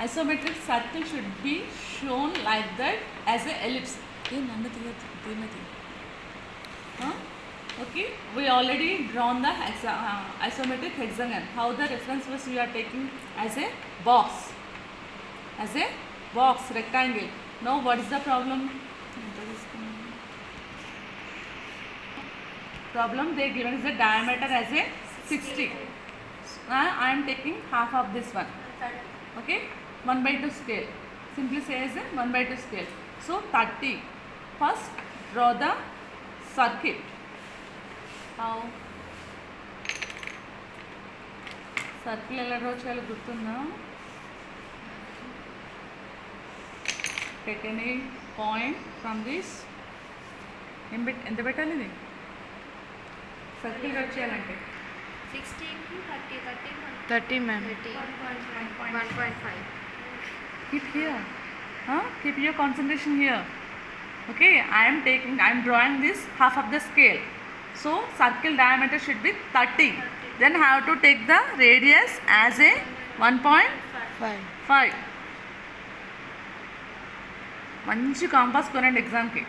Isometric circle should be shown like that as a ellipse. Okay, we already drawn the isometric hexagon. How the reference was we are taking as a box, rectangle. Now what is the problem? They given is the diameter as a 60. I am taking half of this one. Okay, 1/2 scale. Simply say as a 1/2 scale. So 30. First draw the circuit. How? Circle ఎలా draw చేయాలో గుర్తుందా? Take any point from this. ఎంత పెట్టాలి ఇది? Circle draw చేయాలంటే 60 into 30, 30 ma'am. 1.5. keep here. Keep your concentration here. Okay, I am drawing this half of the scale. So circle diameter should be 30. Then I have to take the radius as a 1.5. మంచి compass కొనండి ఎగ్జామ్కి.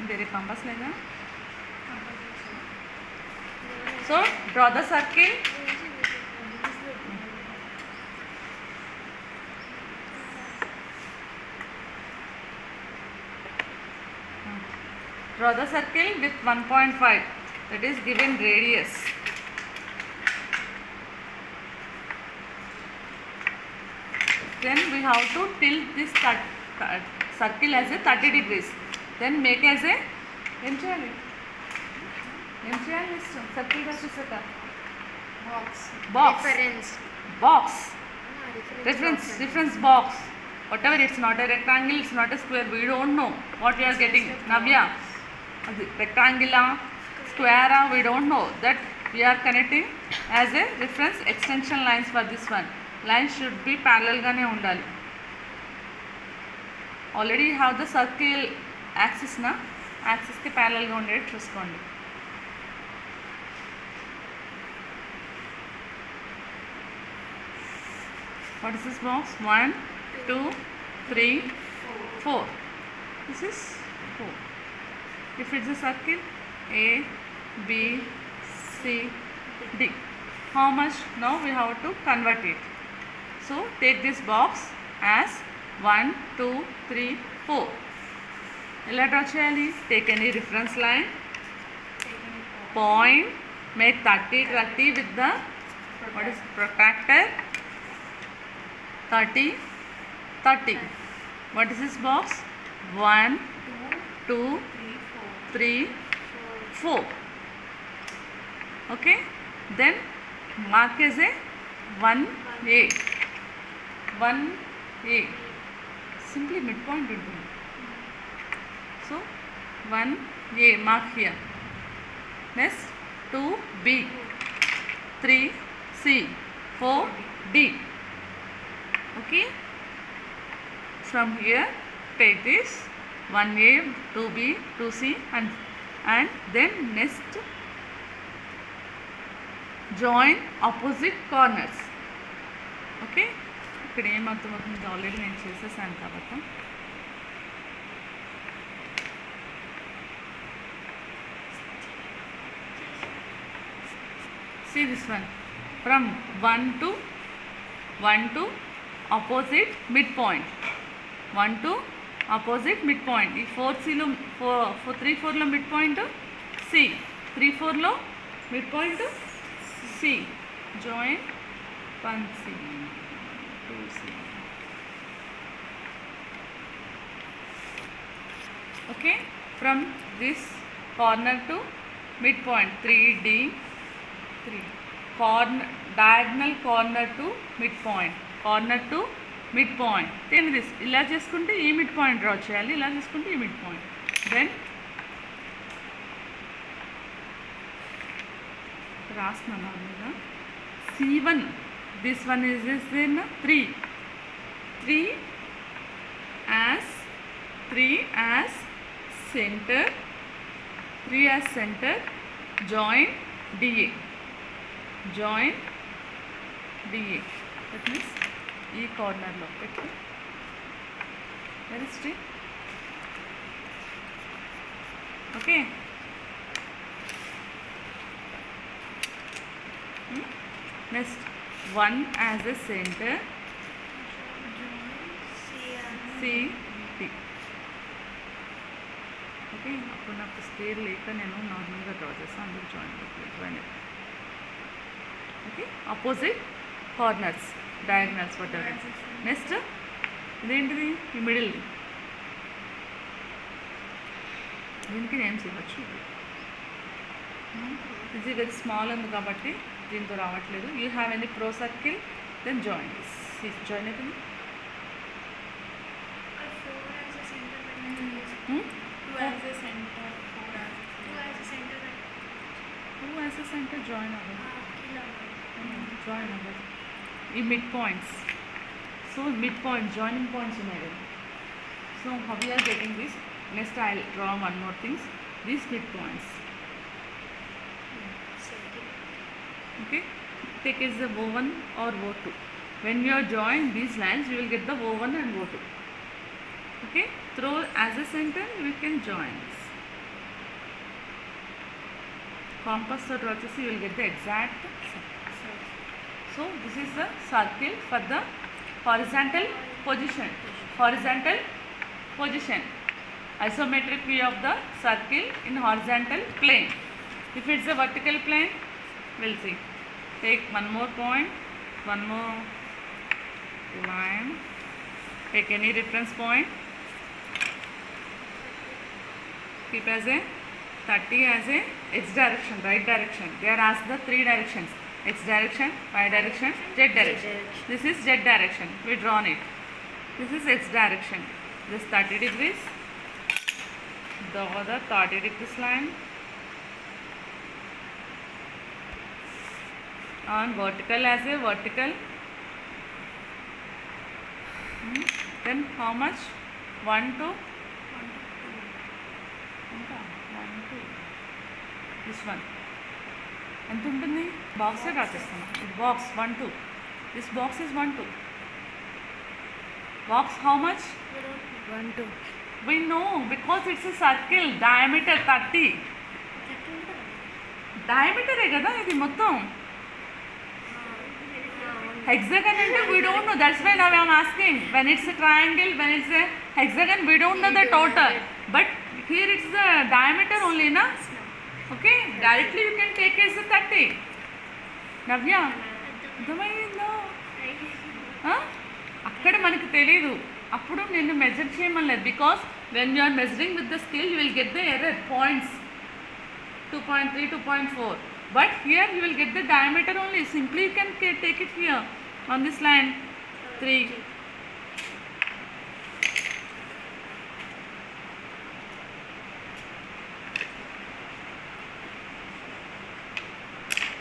వేరే compass లేదా? So draw the circle. Draw the circle with 1.5, that is given radius. Then we have to tilt this circle as a 30 degrees. Then make as a circle rachasaaka reference box. Whatever, it's not a rectangle, it's not a square. We don't know what we are getting. Navya, rectangle, square, we don't know. That we are connecting as a reference extension lines for this one. Lines should be parallel gaane undali. Already you have the circle axis na, axis ki parallel ga undedi chuskondi. What is this box? 1, 2, 3, 4. This is 4. If it's a circle, A, B, C, D. How much? Now we have to convert it. So take this box as 1, 2, 3, 4. ఎలా draw చేయాలి? Take any reference line, point, make 30 with the what is protractor. 30. What is this box? 1, 2, 3, 4. Okay, then mark as a 1A. Simply midpoint ఉంటుంది. So 1A mark here. Next 2B, 3C, 4D. Okay, from here take this 1A, 2B, 2C and then next join opposite corners. Okay, ఇక్కడ ఏమర్థమవుతుంది? Already నేను చేసేసాను కాబట్టి see this one, from 1 to opposite midpoint. 1 to opposite midpoint. ఈ 4Cలో 3-4లో midpoint C, 3-4లో midpoint C. Join 1C, 2C. Okay, from this corner to midpoint 3D, 3 corner, diagonal corner to midpoint, corner to midpoint. Then this ఇలా చేసుకుంటే ఈ mid point draw చేయాలి, ఇలా చేసుకుంటే ఈ mid point. Then రాస్తున్నాను నార్మల్గా. C1, this one is in 3 as center, 3 as center, join DA. That means ఈ కార్నర్లో పెట్టి very okay. Next 1 as a center, CT. Okay, అప్పుడు నాకు స్కేల్ లేక నేను నార్మల్గా డ్రా చేస్తాను, అందుకు join. Okay, opposite corners, diagonals what. Next ఇదేంటిది, ఈ మిడిల్, దీనికి నేమ్స్ ఇవ్వచ్చు. ఇది వెరీ స్మాల్ ఉంది కాబట్టి దీంతో రావట్లేదు. You have any pro circle, then join join అవుతుంది. 2 as a center, 2 as a center join అవ్వదు. జాయిన్ అవ్వదు. ఈ mid points, so mid points, joining points ఉన్నాయి కదా. So how we are getting this? Next I draw one more things, these mid points. Okay, take as the O1 or O2. When you are joined these lines, you will get the O1 and O2. Okay, throw as a center, we can join this. Compass or process, you will get the exact circle. So this is the circle for the horizontal position. Isometric view of the circle in horizontal plane. If it's a vertical plane, we'll see. Take one more point, one more line. Take any reference point. Keep as a 30 as a x direction, right direction. They are asked the 3 directions: x direction, y direction, z direction. This is z direction. We drawn it. This is x direction. This 30 degrees. The other 30 degrees line. On vertical as a vertical. Then how much? 1 to 2. This one. ఎంత ఉంటుంది? బాక్సే రాసేస్తాను. ఇది box 1 2. This box is 1 2. Box how much? 1 2. We know because it's a circle, diameter 30. Diameter ఏ కదా ఇది మొత్తం. Hexagon అంటే we don't know, that's why now I am asking. When it's a triangle, when it's a hexagon, we don't know the total, but here it's the diameter only, na? Okay, directly you can take as a 30. Navya, అర్థమైందా? అక్కడ మనకు తెలీదు, అప్పుడు నేను measure చేయమలేదు. Because when you are measuring with the scale you will get the error points 2.3, 2.4. But here you will get the diameter only. Simply you can take it here on this line 3.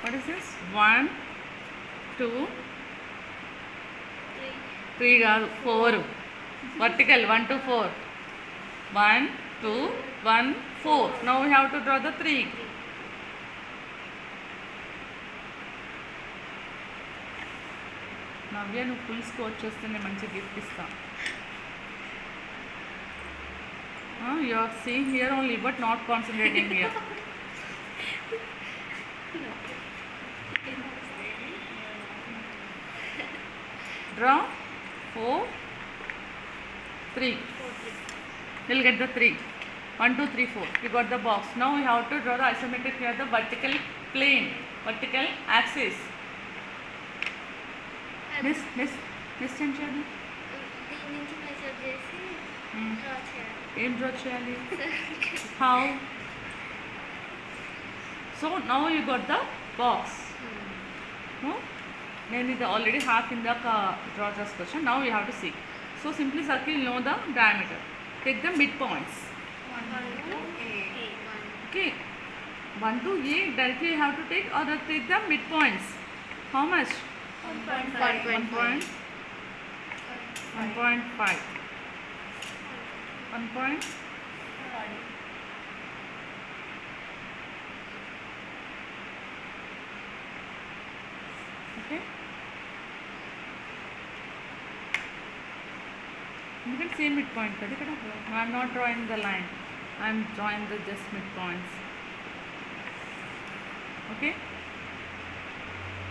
What is this? 1 2 3 కాదు 4. Vertical 1 to 4. 1 2 1 4. Now we have to draw the 3. నవ్య, నువ్వు full score చేస్తే నేను మంచి gift ఇస్తాను. You are seeing here only but not concentrating here. Draw 4 3. You'll get the 3. 1 2 3 4. You got the box. Now we have to draw the isometric here, the vertical plane, vertical axis. Next ఏం చేయాలి? దీని నుంచి measure చేసి draw చేయాలి. ఏం draw చేయాలి? How? So now you got the box. నేను ఇది ఆల్రెడీ హాఫ్ ఇందాక డ్రా చేసుకొచ్చాను. Now you have to see. So simply circle know the diameter. Take the mid points. Okay, 1 to A directly you have to take, or take the midpoints. How much? 1.5. 1.5. 1 point. Okay. You can see midpoint. I am not drawing the line. I am drawing the just midpoints. Okay.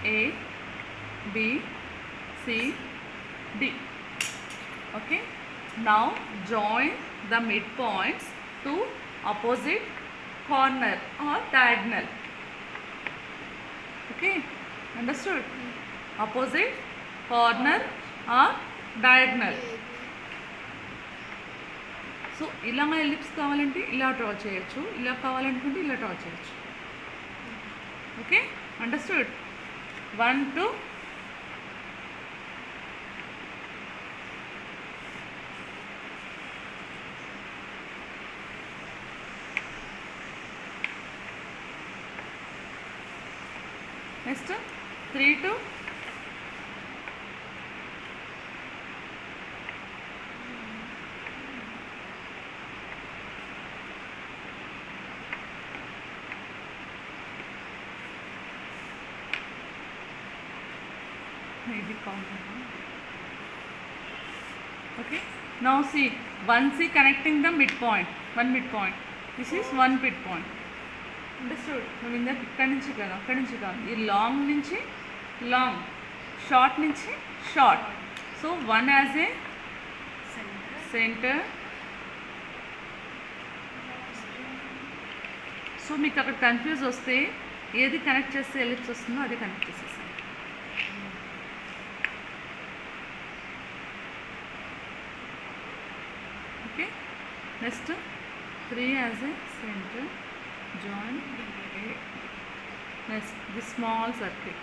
A, B, C, D. Okay. Now join the midpoints to opposite corner or diagonal. Okay. Understood? Opposite corner or diagonal. So ఇలా ellipse కావాలంటే ఇలా draw చేయొచ్చు, ఇలా కావాలనుకుంటే ఇలా draw చేయొచ్చు. Okay, understood? 1 2 next 3 2 maybe count. Okay, now see 1C connecting the midpoint, one midpoint. This is one midpoint. Understood? మేము ఇందాక ఇక్కడ నుంచి కదా, అక్కడి నుంచి కాదు, ఈ లాంగ్ నుంచి లాంగ్, షార్ట్ నుంచి short. So 1 as a centre. So మీకు అక్కడ కన్ఫ్యూజ్ వస్తే ఏది కనెక్ట్ చేస్తే ఎలిప్స్ వస్తుందో అదే కనెక్ట్ చేసేసాను. Okay, next 3 as a centre, join A. Next, the small circle.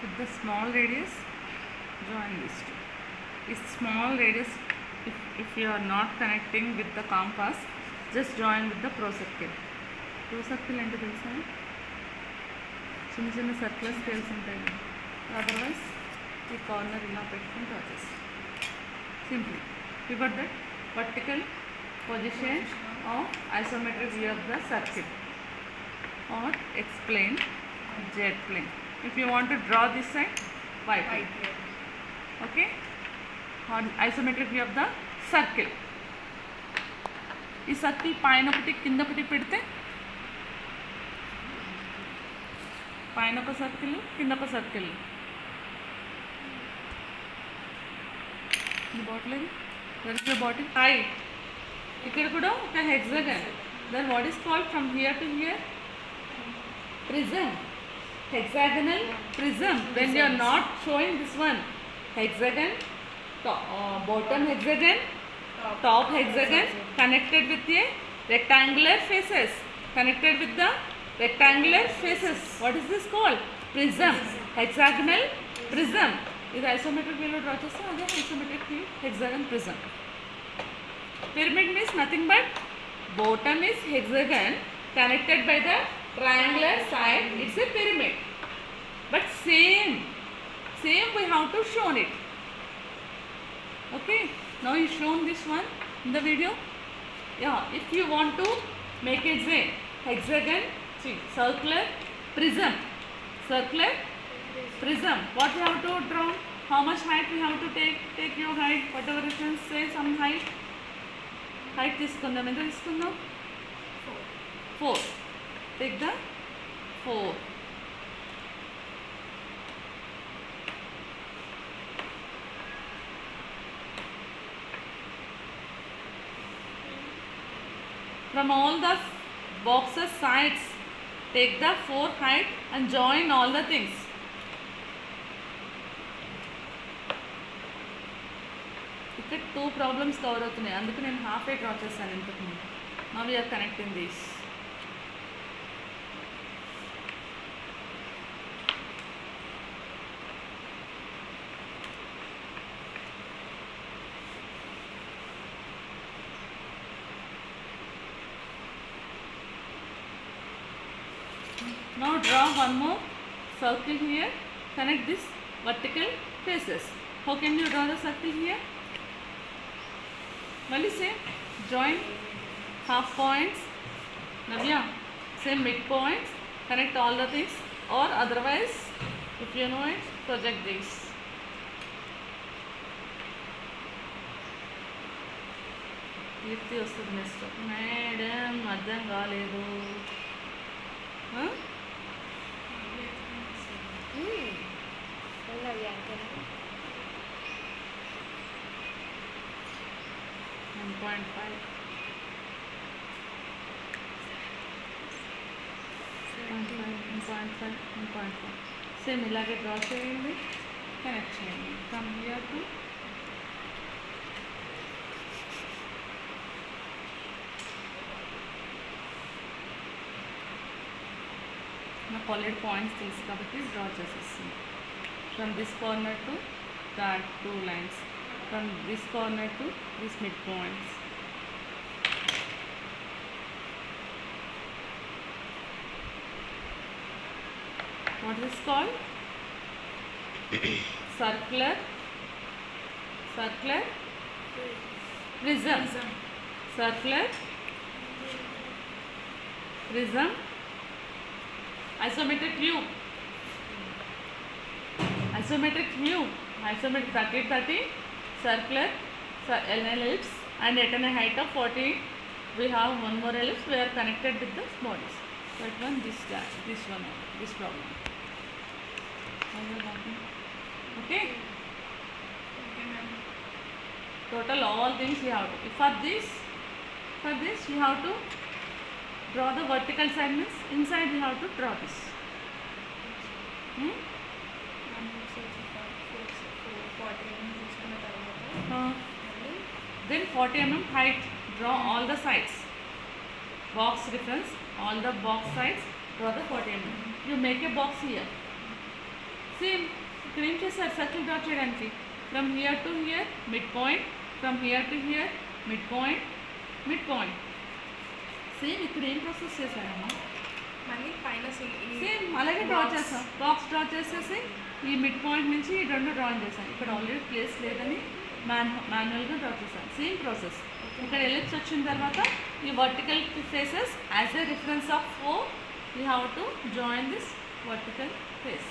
With the small radius, join these two. This small radius, if you are not connecting with the compass, just join with the procircle. Procircle అంటే తెలుసా? చిన్న చిన్న circular scales ఉంటాయి. Otherwise ఈ corner ఇలా పెట్టుకుని draw చేస్తాం. Simple. You got that vertical position of isometric view of the circle or explain Z plane. If you want to draw this side, Y plane. Okay, or isometric view of the circle. ఈ circle పైన ఒకటి కింద ఒకటి పెడితే పైన ఒక circle కింద ఒక సర్కిల్. ఈ బాటిల్ ఏది? That is the bottle. Height ఇక్కడ కూడా ఒక hexagon. Then what is called from here to here? Prism. Hexagonal prism. When you are not showing this one, hexagon, bottom hexagon, top hexagon connected with a rectangular faces. Connected with the rectangular faces. What is this called? Prism. Hexagonal prism. ఇది isometric వ్యూలో draw చేస్తాం, అదే isometric view hexagon prism. pyramid means nothing but bottom is hexagon connected by the triangular side. It's a pyramid. But same we have to show it. Okay, now you shown this one in the video. Yeah, if you want to make it a hexagon, see, circular prism, what we have to draw? How much height we have to take your height, whatever reference say some height తీసుకుందాం. ఎంత తీసుకుందాం? 4. Take the 4. From all the boxes sides, take the 4 height and join all the things. ఇక్కడ 2 problems cover అవుతున్నాయి, అందుకు నేను half ఏ draw చేస్తాను ఇంతకుముందు. Now we are connecting this. Now draw one more circle here, connect this vertical faces. How can you draw the circle here? Mali same, join half points, Navya, same midpoints, connect all the things, or otherwise if you know it, project this. Kirti వస్తుంది next. Madam అర్థం కాలేదు. అవి అంతేనా? 1.5. 1.5. Same ఇలాగే draw చేయండి, connect చేయండి. From here to నాకు already points తెలుసు కాబట్టి డ్రా చేసేస్తుంది. From this corner to that 2 lines, from this corner to this midpoints. What is this called? Circular prism. Circular prism. Isometric view. Isometric 30, circular ellipse, and at a height of 40 we have one more ellipse. We are connected with the bodies. That one, this problem. Okay, total all things you have to. For this you have to draw the vertical side, means inside you have to draw this. Then 40 mm height, draw all the sides. Box reference, all the box sides, draw the 40 mm. You make a box here. Same, ఇక్కడ ఏం చేస్తారు circle draw చేయడానికి? From here to here mid point, from here to here mid point. Same ఇక్కడ ఏం process చేశారమ్మా? మళ్ళీ పైన same అలాగే draw చేస్తాం. బాక్స్ డ్రా చేసేసి ఈ మిడ్ పాయింట్ నుంచి ఈ రెండు డ్రాయింగ్ చేశాను. ఇక్కడ ఆల్రెడీ ప్లేస్ లేదని మాన్యువల్గా డ్రా చేశాను. Same process. ఇక్కడ ఎలిప్స్ వచ్చిన తర్వాత ఈ vertical faces as a reference of 4 you have to join this vertical face.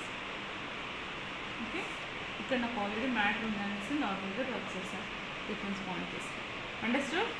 Okay, ఇక్కడ నాకు ఆల్రెడీ మ్యాటర్ ఉందనేసి నార్మల్గా డ్రా చేశాను రిఫరెన్స్ పాయింట్ చేసి. అండర్స్టూడ్?